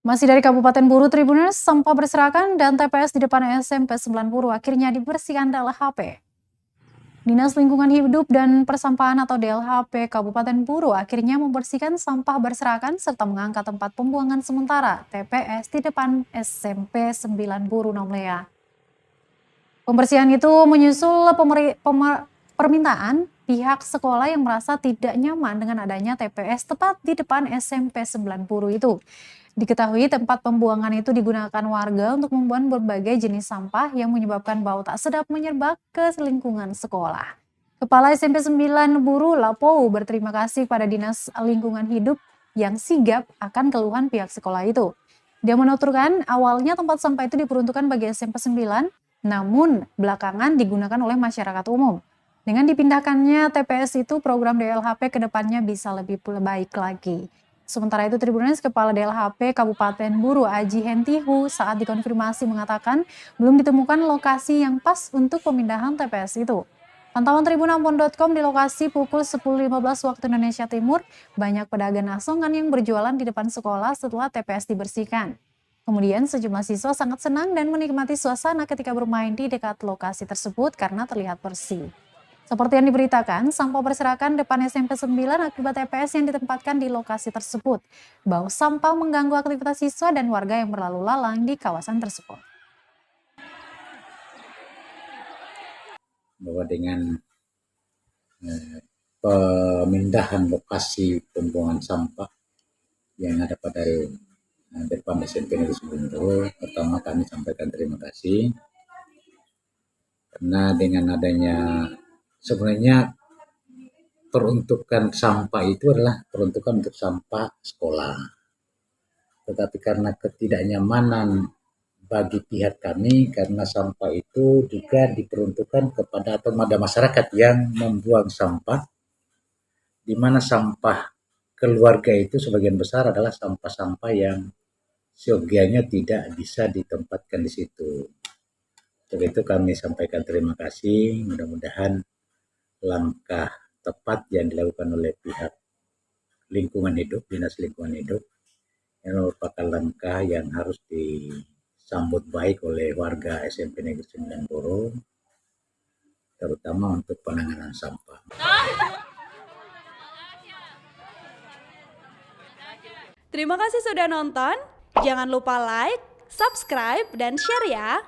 Masih dari Kabupaten Buru, Tribuners, sampah berserakan dan TPS di depan SMP 9 Buru akhirnya dibersihkan DLHP. Dinas Lingkungan Hidup dan Persampahan atau DLHP Kabupaten Buru akhirnya membersihkan sampah berserakan serta mengangkat tempat pembuangan sementara TPS di depan SMP 9 Buru Nomlea. Pembersihan itu menyusul permintaan pihak sekolah yang merasa tidak nyaman dengan adanya TPS tepat di depan SMP 9 Buru itu. Diketahui tempat pembuangan itu digunakan warga untuk membuang berbagai jenis sampah yang menyebabkan bau tak sedap menyerbak ke lingkungan sekolah. Kepala SMP 9 Buru Lapou berterima kasih pada Dinas Lingkungan Hidup yang sigap akan keluhan pihak sekolah itu. Dia menuturkan awalnya tempat sampah itu diperuntukkan bagi SMP 9, namun belakangan digunakan oleh masyarakat umum. Dengan dipindahkannya TPS itu, program DLHP ke depannya bisa lebih baik lagi. Sementara itu, Tribuners, Kepala DLHP Kabupaten Buru Aji Hentihu saat dikonfirmasi mengatakan belum ditemukan lokasi yang pas untuk pemindahan TPS itu. Pantauan tribunambon.com di lokasi pukul 10.15 waktu Indonesia Timur, banyak pedagang asongan yang berjualan di depan sekolah setelah TPS dibersihkan. Kemudian sejumlah siswa sangat senang dan menikmati suasana ketika bermain di dekat lokasi tersebut karena terlihat bersih. Seperti yang diberitakan, sampah berserakan depan SMP 9 akibat TPS yang ditempatkan di lokasi tersebut. Bau sampah mengganggu aktivitas siswa dan warga yang berlalu lalang di kawasan tersebut. Bahwa dengan pemindahan lokasi pembuangan sampah yang ada pada depan SMP Negeri 9 Buru, pertama kami sampaikan terima kasih karena dengan adanya sebenarnya peruntukan sampah itu adalah peruntukan untuk sampah sekolah. Tetapi karena ketidaknyamanan bagi pihak kami karena sampah itu juga diperuntukkan kepada atau ada masyarakat yang membuang sampah, di mana sampah keluarga itu sebagian besar adalah sampah-sampah yang seyogianya tidak bisa ditempatkan di situ. Untuk itu kami sampaikan terima kasih, mudah-mudahan langkah tepat yang dilakukan oleh pihak lingkungan hidup, Dinas Lingkungan Hidup, yang merupakan langkah yang harus disambut baik oleh warga SMP Negeri 9 Buru, terutama untuk penanganan sampah. Terima kasih sudah nonton. Jangan lupa like, subscribe, dan share ya.